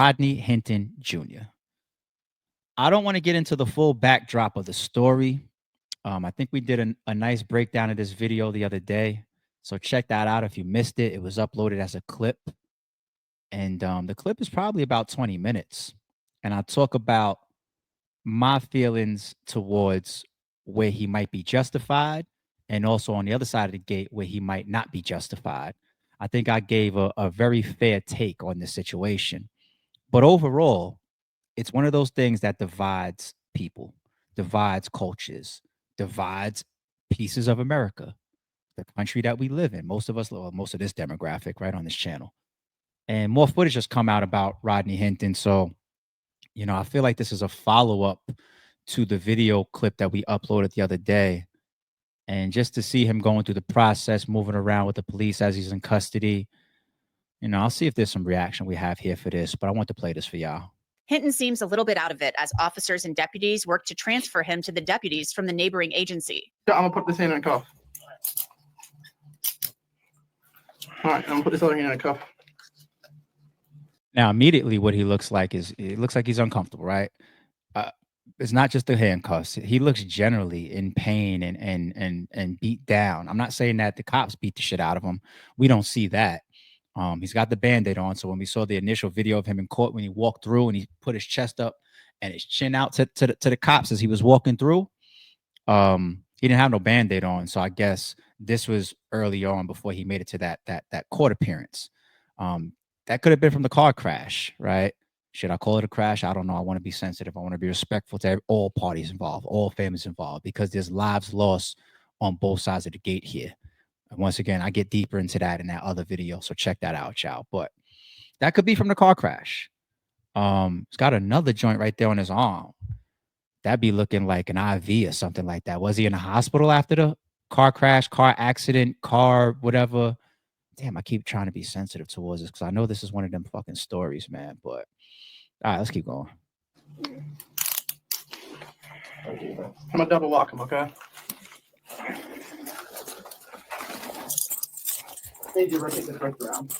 Rodney Hinton Jr. I don't want to get into the full backdrop of the story. I think we did a nice breakdown of this video the other day. So check that out if you missed it. It was uploaded as a clip. And the clip is probably about 20 minutes. And I talk about my feelings towards where he might be justified and also on the other side of the gate where he might not be justified. I think I gave a very fair take on the situation. But overall, it's one of those things that divides people, divides cultures, divides pieces of America, the country that we live in. Most of us, well, most of this demographic, right, on this channel. And more footage has come out about Rodney Hinton. So, I feel like this is a follow-up to the video clip that we uploaded the other day. And just to see him going through the process, moving around with the police as he's in custody, I'll see if there's some reaction we have here for this, but I want to play this for y'all. Hinton seems a little bit out of it as officers and deputies work to transfer him to the deputies from the neighboring agency. I'm gonna put this hand in a cuff. All right, I'm gonna put this other hand in a cuff. Now, immediately what he looks like is, it looks like he's uncomfortable, right? It's not just the handcuffs. He looks generally in pain and beat down. I'm not saying that the cops beat the shit out of him. We don't see that. He's got the Band-Aid on. So when we saw the initial video of him in court, when he walked through and he put his chest up and his chin out to the cops as he was walking through, he didn't have no Band-Aid on. So I guess this was early on before he made it to that court appearance. That could have been from the car crash, right? Should I call it a crash? I don't know. I want to be sensitive. I want to be respectful to all parties involved, all families involved, because there's lives lost on both sides of the gate here. And once again, I get deeper into that in that other video, so check that out, y'all. But that could be from the car crash. It's got another joint right there on his arm. That'd be looking like an IV or something like that. Was he in the hospital after the car crash, car accident, car whatever? Damn, I keep trying to be sensitive towards this because I know this is one of them fucking stories, man. But all right, let's keep going. I'm gonna double lock him, okay? Need you to rotate the first round.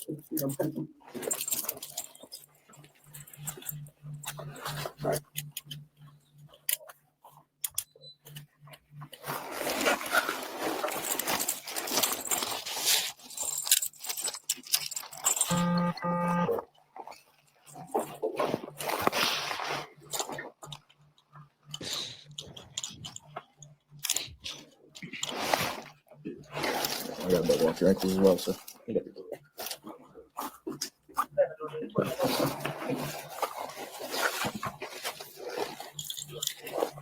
All right. I got to watch your ankles as well, sir.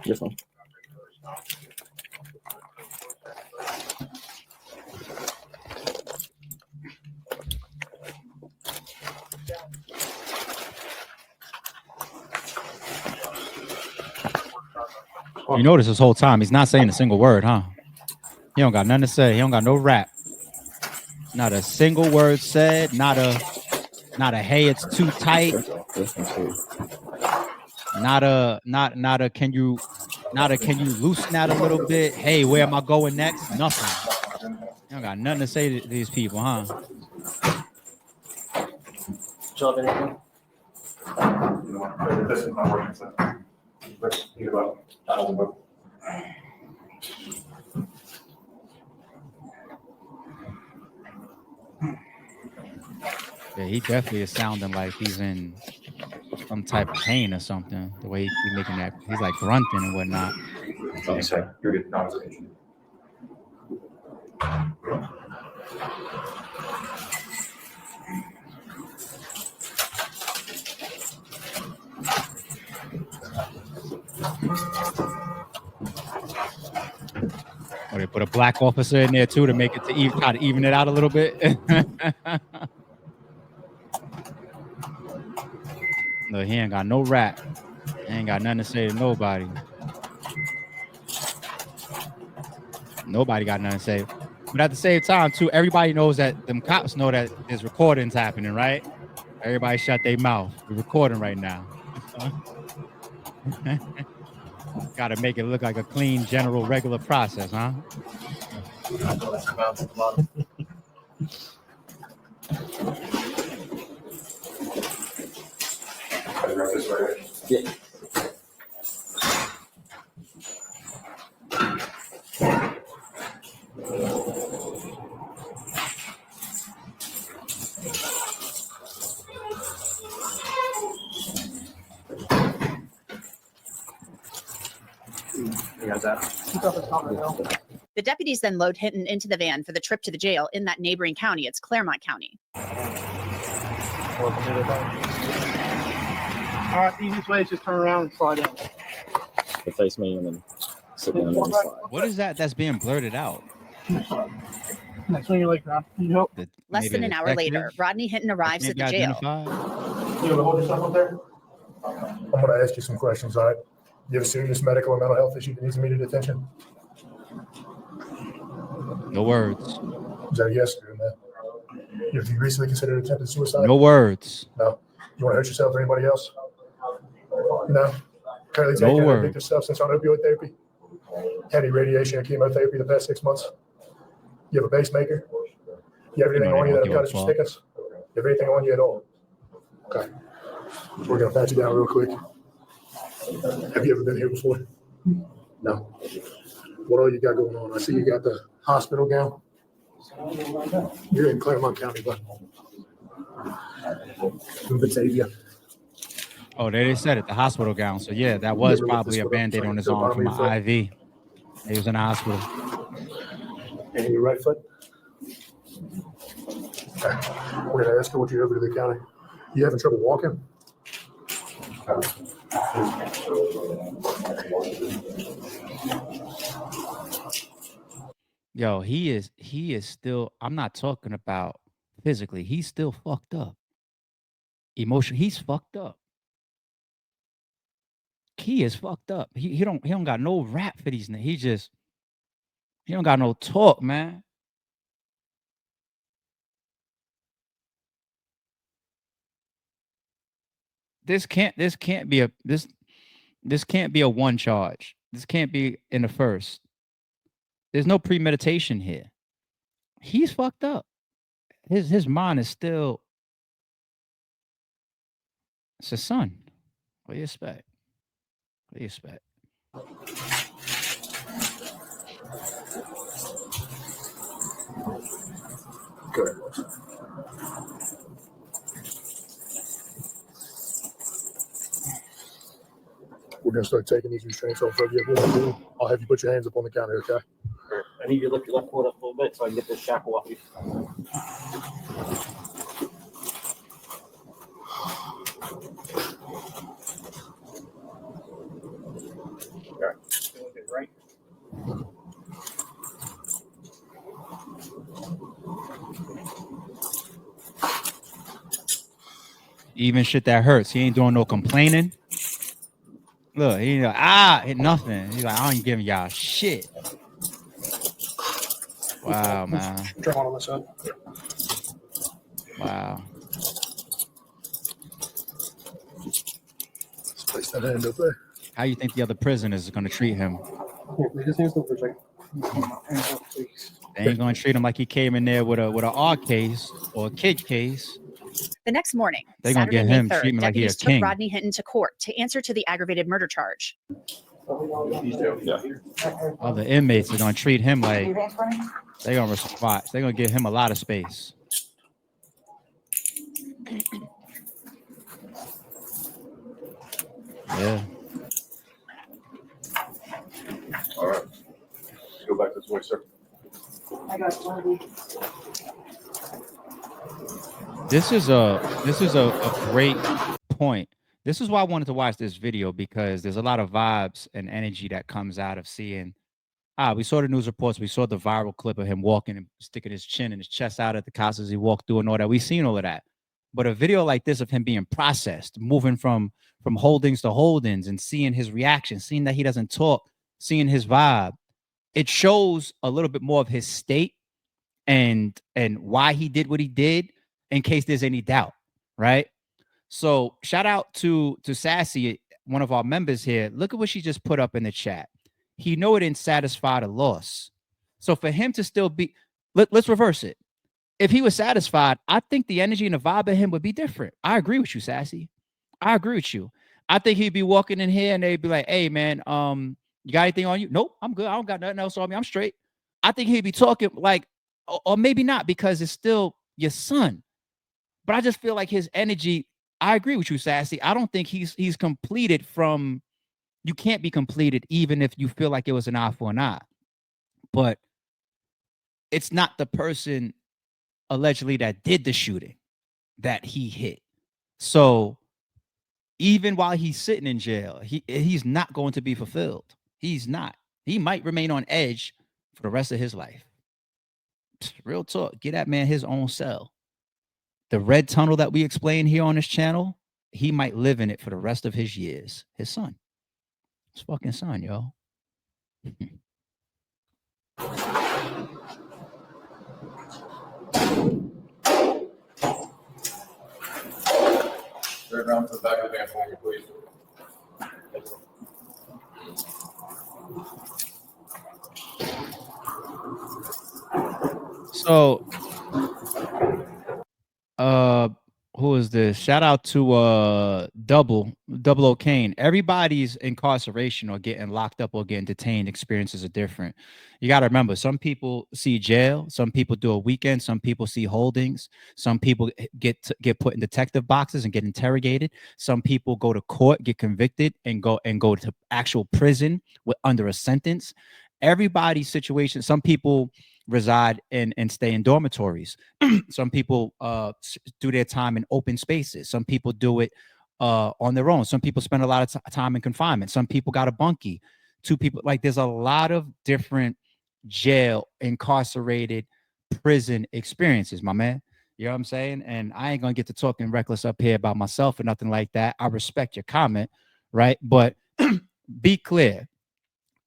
Yes, ma'am. You notice this whole time he's not saying a single word, huh? He don't got nothing to say. He don't got no rap. Not a single word said. Not a hey, it's too tight. Not a can you loosen that a little bit? Hey, where am I going next? Nothing. You don't got nothing to say to these people, huh? Job anything? This is not working, so. Yeah, he definitely is sounding like he's in some type of pain or something. The way he's making that, he's like grunting and whatnot. Oh, sorry. You're good. No, it's okay. Or they put a black officer in there too to make it to try to even it out a little bit. No, he ain't got no rap. He ain't got nothing to say to nobody. Nobody got nothing to say. But at the same time, too, everybody knows that them cops know that there's recordings happening, right? Everybody shut their mouth. We're recording right now. Got to make it look like a clean, general, regular process, huh? I wrote this right. Yeah. You got that? Keep up the top of the hill. The deputies then load Hinton into the van for the trip to the jail in that neighboring county. It's Claremont County. All right, the easiest way is just turn around and slide in. To face me and then sit down and then slide. What is that that's being blurted out? Next swing your leg around. Need help? Less Maybe than a an hour later, detective? Rodney Hinton arrives at Can't the be jail. identified? You want to hold yourself up there? I'm going to ask you some questions, all right? You have a serious medical or mental health issue that needs immediate attention? No words. Is that a yes or a no? Have you recently considered attempted suicide? No words. No. You want to hurt yourself or anybody else? No. Currently No taking an word. addictive substance on opioid therapy? Had any radiation or chemotherapy the past 6 months? You have a pacemaker? You have anything No, on they you don't that'll cut give a your fuck. stickers? You have anything on you at all? Okay. We're going to pat you down real quick. Have you ever been here before? No. What all you got going on? I see you got the hospital gown. You're in Claremont County, bud. In Batavia. Oh, they said it, the hospital gown. So yeah, that was Never looked probably this a one up. band-aid Sorry, on his the arm bottom from of your an IV. He was in the hospital. And your right foot. Okay. We're gonna escort you over to the county. You having trouble walking? Yo, he is still, I'm not talking about physically. He's still fucked up. Emotionally, he's fucked up. He is fucked up. He don't got no rap for these niggas. He don't got no talk, man. This can't be a this can't be a one charge. This can't be in the first. There's no premeditation here. He's fucked up. His mind is still. It's his son. What do you expect? What do you expect? Good. We're gonna start taking these restraints off of you. What we'll do, I'll have you put your hands up on the counter, okay? I need you to lift your left foot up a little bit so I can get this shackle off you. All right. Feeling good, right? Even shit that hurts. He ain't doing no complaining. Look, he like, hit nothing. He's like, I ain't giving y'all shit. Wow, man. Turn on this side. Wow. Let's place that hand up there. How you think the other prisoners are gonna treat him? Here, please, just hands up for a second. Hands up, please. They ain't gonna treat him like he came in there with a R case or a kid case. The next morning, They gonna Saturday, get May him 3rd, treatment like he a deputies took king. Rodney Hinton to court to answer to the aggravated murder charge. Other inmates are gonna treat him like they gonna respond. They're gonna give him a lot of space. Yeah. All right. Go back this way, sir. This is a great point. This is why I wanted to watch this video, because there's a lot of vibes and energy that comes out of seeing. We saw the news reports. We saw the viral clip of him walking and sticking his chin and his chest out at the cops as he walked through and all that. We've seen all of that. But a video like this of him being processed, moving from holdings to holdings, and seeing his reaction, seeing that he doesn't talk, seeing his vibe, it shows a little bit more of his state and why he did what he did, in case there's any doubt, right? So shout out to Sassy, one of our members here. Look at what she just put up in the chat. He know it didn't satisfy the loss. So for him to still be, let's reverse it. If he was satisfied, I think the energy and the vibe of him would be different. I agree with you, Sassy. I agree with you. I think he'd be walking in here and they'd be like, "Hey, man, you got anything on you?" Nope, I'm good. I don't got nothing else on me. I'm straight. I think he'd be talking like, or maybe not because it's still your son. But I just feel like his energy. I agree with you, Sassy. I don't think he's completed from. You can't be completed even if you feel like it was an eye for an eye. But it's not the person allegedly that did the shooting that he hit. So even while he's sitting in jail, he's not going to be fulfilled. He's not. He might remain on edge for the rest of his life. Real talk. Get that man his own cell. The red tunnel that we explain here on this channel, he might live in it for the rest of his years. His son. His fucking son, yo. Turn around to the back of the van for me, please. So who is this? Shout out to Double O'Kane. Everybody's incarceration or getting locked up or getting detained experiences are different. You got to remember, some people see jail, some people do a weekend, some people see holdings, some people get put in detective boxes and get interrogated, some people go to court, get convicted, and go to actual prison under a sentence. Everybody's situation. Some people reside and stay in dormitories. Some people do their time in open spaces. Some people do it on their own. Some people spend a lot of time in confinement. Some people got a bunkie. Two people, like there's a lot of different jail, incarcerated, prison experiences, my man. You know what I'm saying? And I ain't gonna get to talking reckless up here about myself or nothing like that. I respect your comment, right? But be clear.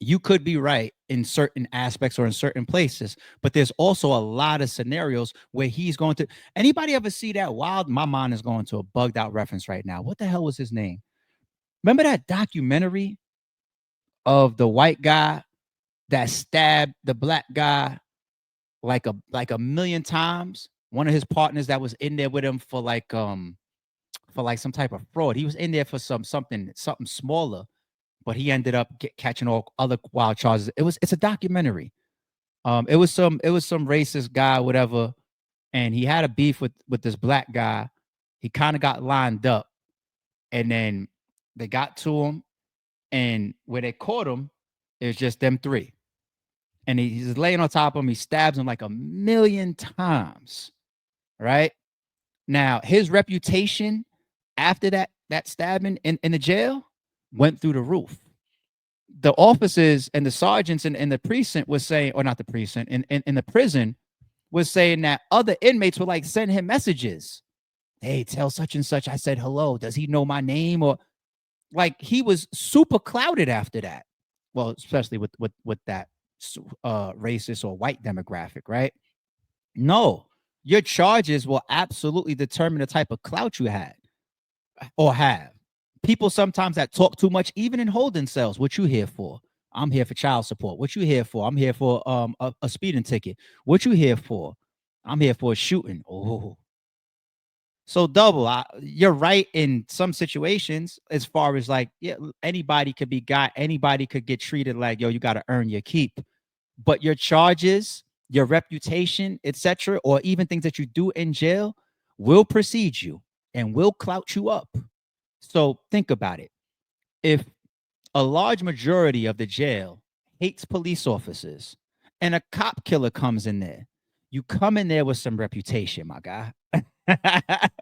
You could be right in certain aspects or in certain places, but there's also a lot of scenarios where he's going to. Anybody ever see that wild? My mind is going to a bugged out reference right now. What the hell was his name? Remember that documentary of the white guy that stabbed the black guy like a million times? One of his partners that was in there with him for like some type of fraud. He was in there for something smaller, but he ended up catching all other wild charges. It's a documentary. It was some racist guy, whatever, and he had a beef with this black guy. He kind of got lined up, and then they got to him, and where they caught him, it was just them three, and he's laying on top of him. He stabs him like a million times, right? Now his reputation after that stabbing in the jail went through the roof. The officers and the sergeants in the precinct was saying, or not the precinct, in the prison was saying that other inmates would like send him messages. Hey, tell such and such I said hello. Does he know my name? Or like he was super clouded after that. Well, especially with that racist or white demographic, right? No, your charges will absolutely determine the type of clout you had or have. People sometimes that talk too much, even in holding cells. What you here for? I'm here for child support. What you here for? I'm here for a speeding ticket. What you here for? I'm here for a shooting. Oh, so Double. You're right in some situations as far as like, yeah, anybody could be got. Anybody could get treated like, yo, you got to earn your keep. But your charges, your reputation, etc., or even things that you do in jail will precede you and will clout you up. So think about it. If a large majority of the jail hates police officers and a cop killer comes in there, you come in there with some reputation, my guy.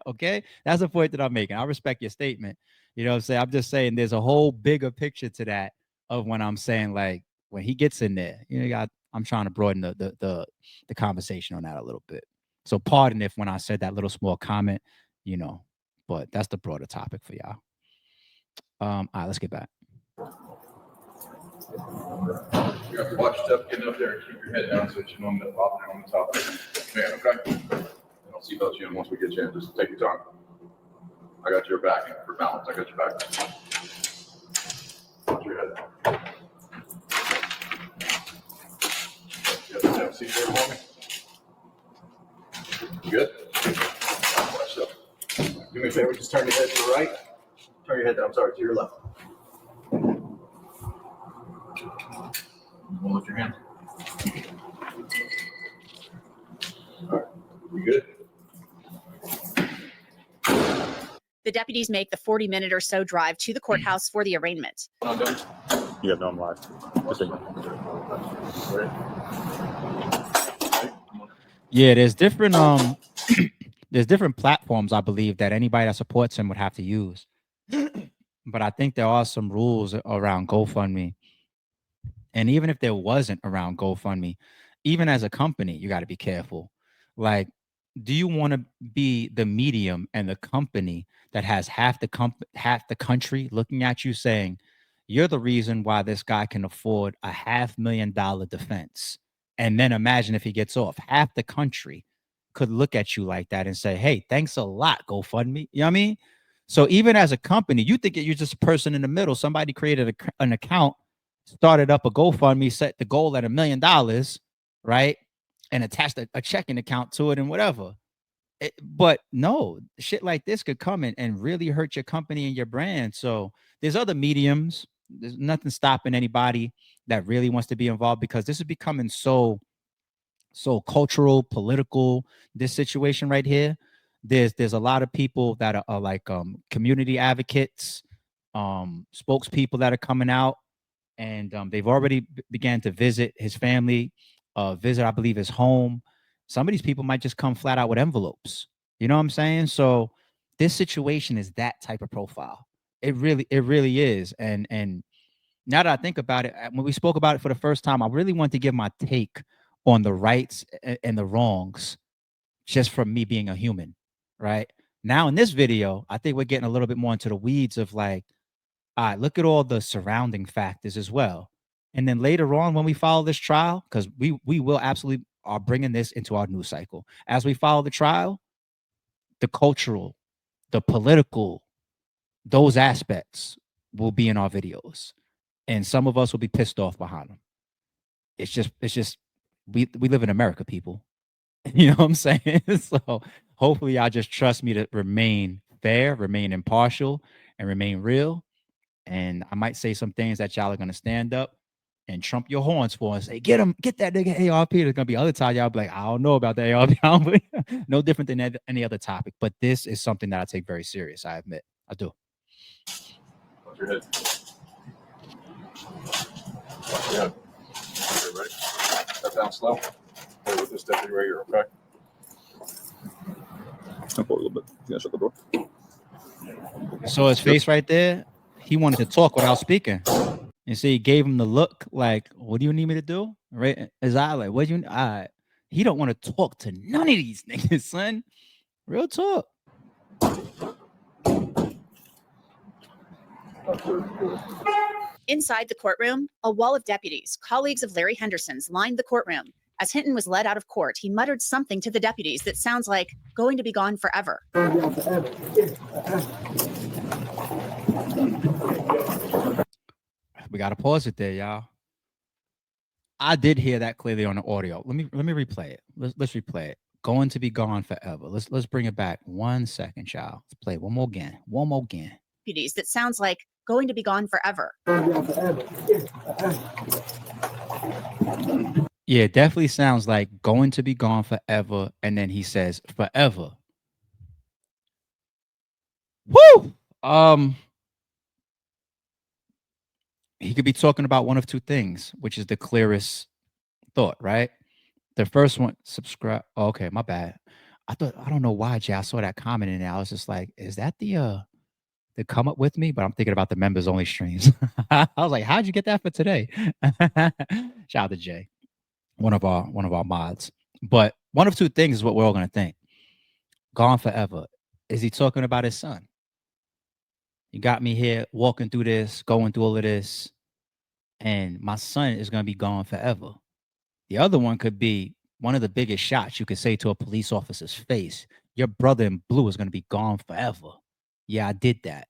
Okay? That's the point that I'm making. I respect your statement. You know what I'm saying? I'm just saying there's a whole bigger picture to that of when I'm saying like when he gets in there, I'm trying to broaden the conversation on that a little bit. So pardon if when I said that little small comment, but that's the broader topic for y'all. All right, let's get back. You have to watch yourself getting up there and keep your head down so that you know I'm not popping on the top of the man, okay? And I'll see about you, and once we get you in, just take your time. I got your back for balance. I got your back. Watch your head down. You have a seat there for me? You good? Watch yourself. Do me a favor, just turn your head to the right. Turn your head down. I'm sorry, to your left. Lift your hand. All right, you good? The deputies make the 40-minute or so drive to the courthouse for the arraignment. Not done. Yeah, no, I'm live. Just ignore. Ready? Yeah, there's different there's different platforms I believe that anybody that supports him would have to use. But I think there are some rules around GoFundMe. And even if there wasn't around GoFundMe, even as a company, you got to be careful. Like, do you want to be the medium and the company that has half the country looking at you saying, you're the reason why this guy can afford a $500,000 defense? And then imagine if he gets off. Half the country could look at you like that and say, hey, thanks a lot, GoFundMe. You know what I mean? So even as a company, you think that you're just a person in the middle. Somebody created an account, started up a GoFundMe, set the goal at $1 million, right? And attached a checking account to it and whatever. But no, shit like this could come in and really hurt your company and your brand. So there's other mediums. There's nothing stopping anybody that really wants to be involved, because this is becoming so cultural, political, this situation right here. There's a lot of people that are like community advocates, spokespeople that are coming out, and they've already began to visit his family, visit, I believe, his home. Some of these people might just come flat out with envelopes. You know what I'm saying? So this situation is that type of profile. It really is. And now that I think about it, when we spoke about it for the first time, I really want to give my take on the rights and the wrongs, just from me being a human, right? Now in this video, I think we're getting a little bit more into the weeds of like, all right, look at all the surrounding factors as well. And then later on, when we follow this trial, because we will absolutely are bringing this into our news cycle. As we follow the trial, the cultural, the political, those aspects will be in our videos. And some of us will be pissed off behind them. It's just we live in America, people. You know what I'm saying? So hopefully y'all just trust me to remain fair, remain impartial, and remain real. And I might say some things that y'all are gonna stand up and trump your horns for and say, get him, get that nigga ARP. There's gonna be other times y'all be like, I don't know about the ARP. No different than any other topic. But this is something that I take very serious. I admit. I do. Watch your head. Watch your head. Okay, ready? Step down slow. Stay with this deputy right here, okay? Step forward a little bit. You gotta shut the door. So his face right there, he wanted to talk without speaking. And so he gave him the look like, what do you need me to do? Right? His eye like, what do you he don't want to talk to none of these niggas, son. Real talk. Inside the courtroom, a wall of deputies, colleagues of Larry Henderson's, lined the courtroom. As Hinton was led out of court, he muttered something to the deputies that sounds like going to be gone forever. We gotta pause it there, y'all. I did hear that clearly on the audio. Let me replay it. Let's replay it. Going to be gone forever. Let's bring it back 1 second, child. Let's play it one more again. One more again. Deputies that sounds like going to be gone forever. Yeah, it definitely sounds like going to be gone forever. And then he says forever. Woo! He could be talking about one of two things, which is the clearest thought, right? The first one, subscribe. Oh, okay, my bad. I don't know why, Jay. I saw that comment in there. I was just like, is that the come up with me? But I'm thinking about the members only streams. I was like, how'd you get that for today? Shout out to Jay, one of our mods. But one of two things is what we're all gonna think. Gone forever. Is he talking about his son? You got me here walking through this, going through all of this, and my son is going to be gone forever. The other one could be one of the biggest shots you could say to a police officer's face. Your brother in blue is going to be gone forever. Yeah, I did that.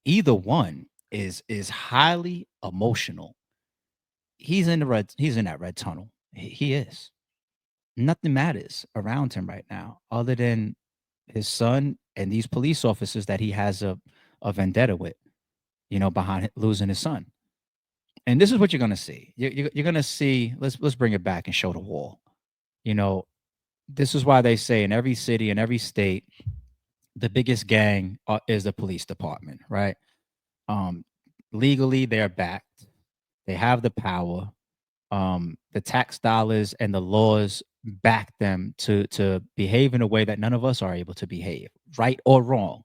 Either one is highly emotional. He's in that red tunnel. He is. Nothing matters around him right now other than his son and these police officers that he has a a vendetta with, behind losing his son. And this is what you're gonna see. You're gonna see. Let's bring it back and show the wall. You know, this is why they say in every city, in every state, the biggest gang is the police department, right? Um, Legally, they're backed. They have the power. The tax dollars and the laws back them to behave in a way that none of us are able to behave, right or wrong.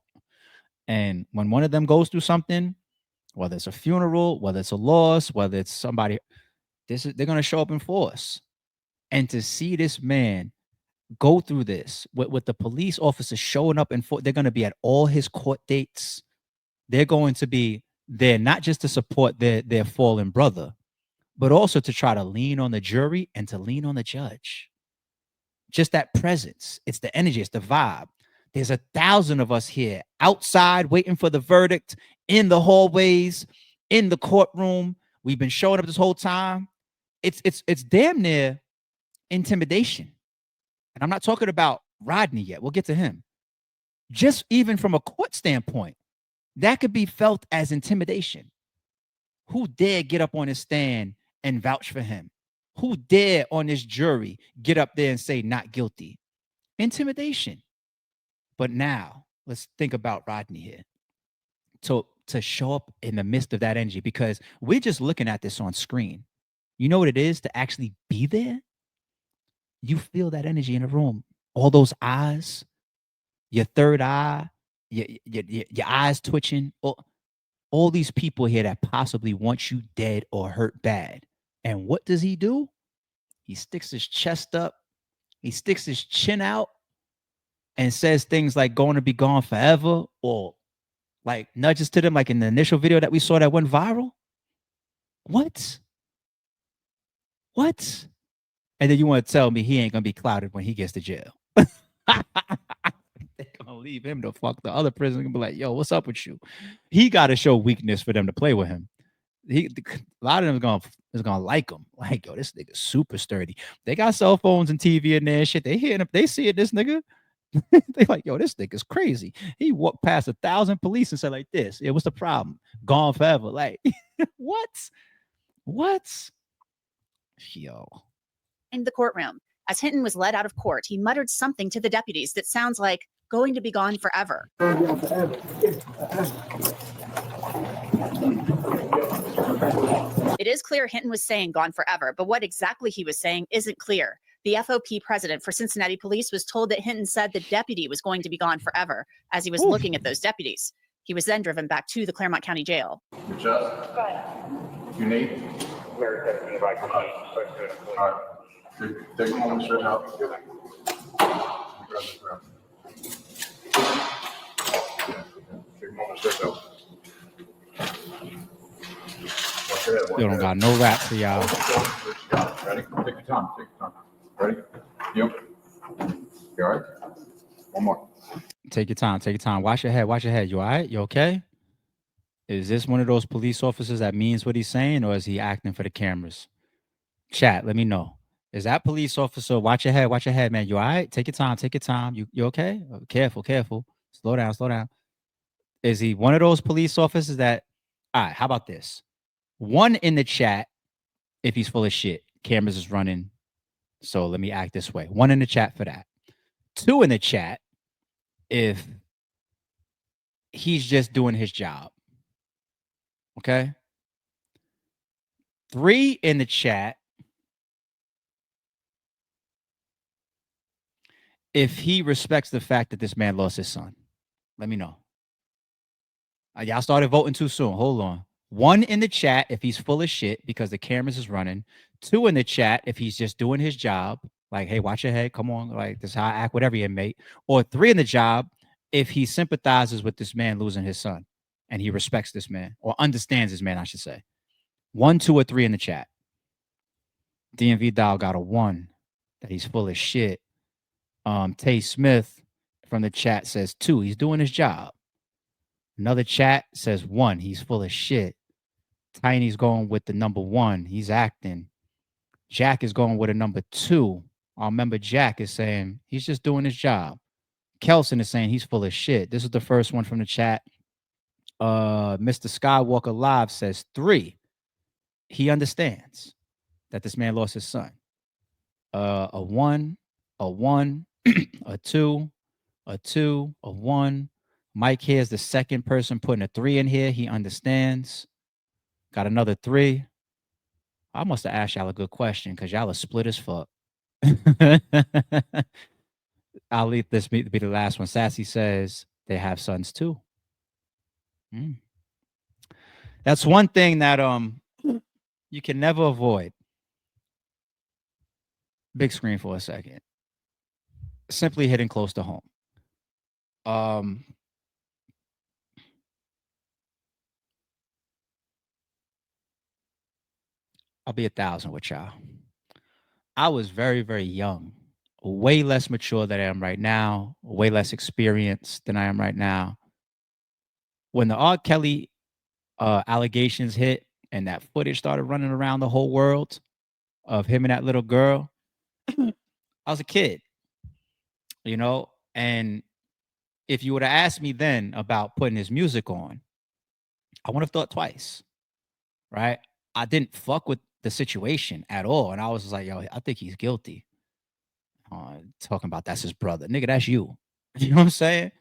And when one of them goes through something, whether it's a funeral, whether it's a loss, whether it's somebody, they're gonna show up in force. And to see this man go through this with the police officers showing up and they're going to be at all his court dates. They're going to be there not just to support their fallen brother, but also to try to lean on the jury and to lean on the judge. Just that presence. It's the energy. It's the vibe. There's 1,000 of us here outside waiting for the verdict, in the hallways, in the courtroom. We've been showing up this whole time. It's damn near intimidation. And I'm not talking about Rodney yet. We'll get to him. Just even from a court standpoint, that could be felt as intimidation. Who dare get up on his stand and vouch for him? Who dare on this jury get up there and say not guilty? Intimidation. But now let's think about Rodney here. To show up in the midst of that energy, because we're just looking at this on screen. You know what it is to actually be there? You feel that energy in the room. All those eyes, your third eye, your eyes twitching. All these people here that possibly want you dead or hurt bad. And what does he do? He sticks his chest up. He sticks his chin out and says things like going to be gone forever, or like nudges to them like in the initial video that we saw that went viral. What? And then you want to tell me he ain't gonna be clouded when he gets to jail. They're gonna leave him to fuck the other prison and be like, yo, what's up with you? He got to show weakness for them to play with him. A lot of them is gonna like him. Like, yo, this nigga's super sturdy. They got cell phones and TV in there and shit. They hearing him, they see it, this nigga. They like, yo, this nigga's crazy. He walked past 1,000 police and said like this. Yeah, what's the problem? Gone forever. Like, what? Yo. In the courtroom, as Hinton was led out of court, he muttered something to the deputies that sounds like going to be gone forever. It is clear Hinton was saying gone forever, but what exactly he was saying isn't clear. The FOP president for Cincinnati Police was told that Hinton said the deputy was going to be gone forever as he was looking at those deputies. He was then driven back to the Claremont County Jail. Your chest? Go ahead. You need? All right. Take a moment, stretch out. Grab this around. Take a moment, stretch out. You don't got no rap for y'all. Ready? Take your time. Ready? Yep. You all right? One more. Take your time. Watch your head. You all right? You okay? Is this one of those police officers that means what he's saying, or is he acting for the cameras? Chat, let me know. Is that police officer? Watch your head, man. You all right? Take your time. You okay? Careful. Slow down. Is he one of those police officers that, all right, how about this? One in the chat, if he's full of shit, cameras is running, so let me act this way. One in the chat for that. Two in the chat, if he's just doing his job. Okay? 3 in the chat, if he respects the fact that this man lost his son. Let me know. Y'all started voting too soon. Hold on. 1 in the chat if he's full of shit because the cameras is running. 2 in the chat if he's just doing his job. Like, hey, watch your head. Come on. Like, this is how I act, whatever you mate. Or 3 in the job if he sympathizes with this man losing his son and he respects this man or understands this man, I should say. 1, 2, or 3 in the chat. DMV Dial got a 1 that he's full of shit. Tay Smith from the chat says 2. He's doing his job. Another chat says 1. He's full of shit. Tiny's going with the number 1. He's acting. Jack is going with a number 2. Our member Jack is saying he's just doing his job. Kelson is saying he's full of shit. This is the first one from the chat. Mr. Skywalker Live says 3. He understands that this man lost his son. A 1, a 1, a 2, a 2, a 1. Mike here is the second person putting a 3 in here. He understands. Got another 3. I must have asked y'all a good question because y'all are split as fuck. I'll leave this be the last one. Sassy says they have sons too. That's one thing that you can never avoid. Big screen for a second. Simply hitting close to home. I'll be 1,000 with y'all. I was very, very young, way less mature than I am right now, way less experienced than I am right now. When the R. Kelly allegations hit and that footage started running around the whole world of him and that little girl, I was a kid, you know, and if you would have asked me then about putting his music on, I would have thought twice, right? I didn't fuck with the situation at all. And I was like, yo, I think he's guilty. Talking about that's his brother. Nigga, that's you. You know what I'm saying?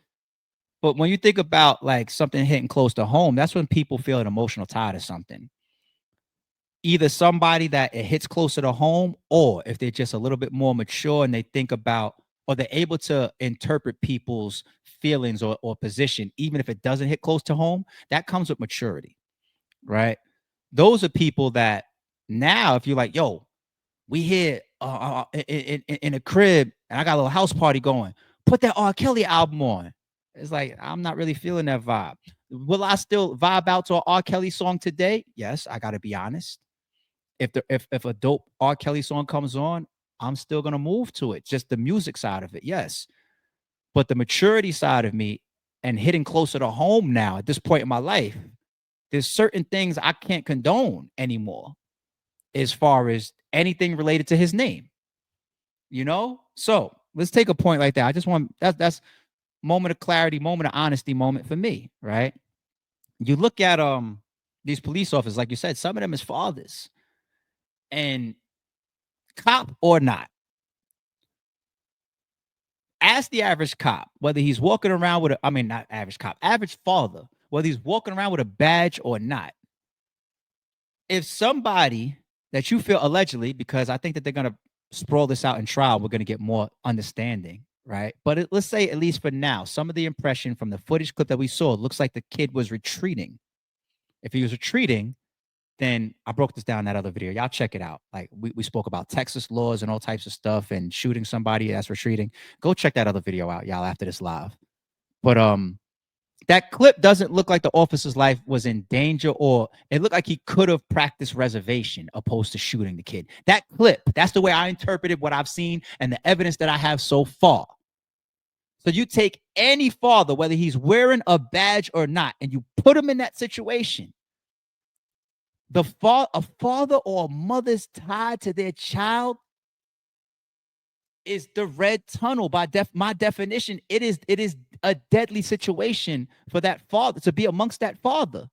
But when you think about like something hitting close to home, that's when people feel an emotional tie to something. Either somebody that it hits closer to home, or if they're just a little bit more mature and they think about, or they're able to interpret people's feelings or position, even if it doesn't hit close to home, that comes with maturity, right? Those are people that now, if you're like, yo, we here in a crib and I got a little house party going, put that R. Kelly album on. It's like, I'm not really feeling that vibe. Will I still vibe out to an R. Kelly song today? Yes, I got to be honest. If a dope R. Kelly song comes on, I'm still going to move to it. Just the music side of it, yes. But the maturity side of me and hitting closer to home now at this point in my life, there's certain things I can't condone anymore as far as anything related to his name, you know? So let's take a point like that. I just want that's moment of clarity, moment of honesty, moment for me, right? You look at these police officers, like you said, some of them is fathers. And cop or not, ask the average cop whether he's walking around with not average cop, average father, whether he's walking around with a badge or not. If somebody that you feel allegedly, because I think that they're going to sprawl this out in trial, we're going to get more understanding, right? But let's say, at least for now, some of the impression from the footage clip that we saw looks like the kid was retreating. If he was retreating, then I broke this down in that other video. Y'all check it out. Like we spoke about Texas laws and all types of stuff and shooting somebody that's retreating. Go check that other video out, y'all, after this live. But that clip doesn't look like the officer's life was in danger, or it looked like he could have practiced reservation opposed to shooting the kid. That clip, that's the way I interpreted what I've seen and the evidence that I have so far. So you take any father, whether he's wearing a badge or not, and you put him in that situation. A father or a mother's tie to their child is the red tunnel. By my definition, it is a deadly situation for that father to be amongst that father,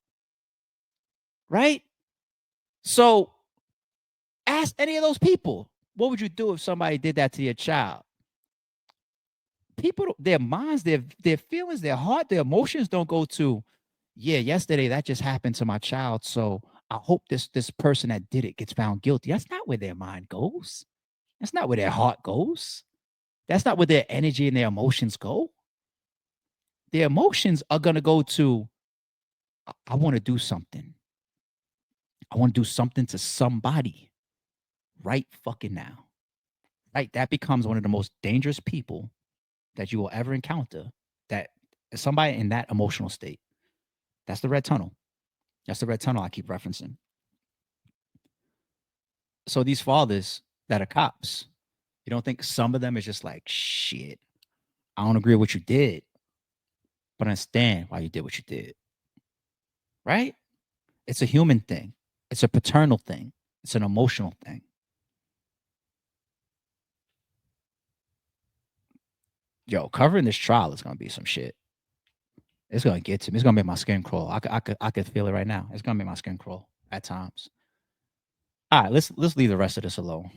right? So ask any of those people, what would you do if somebody did that to your child? People, their minds, their feelings, their heart, their emotions don't go to, yeah, yesterday that just happened to my child, so I hope this person that did it gets found guilty. That's not where their mind goes. That's not where their heart goes. That's not where their energy and their emotions go. Their emotions are going to go to, I want to do something. I want to do something to somebody right fucking now. Right? That becomes one of the most dangerous people that you will ever encounter. That somebody in that emotional state. That's the red tunnel. That's the red tunnel I keep referencing. So these fathers that are cops, you don't think some of them is just like, shit, I don't agree with what you did, but I understand why you did what you did. Right? It's a human thing. It's a paternal thing. It's an emotional thing. Yo, covering this trial is going to be some shit. It's gonna get to me. It's gonna make my skin crawl. I could feel it right now. It's gonna make my skin crawl at times. All right, let's leave the rest of this alone.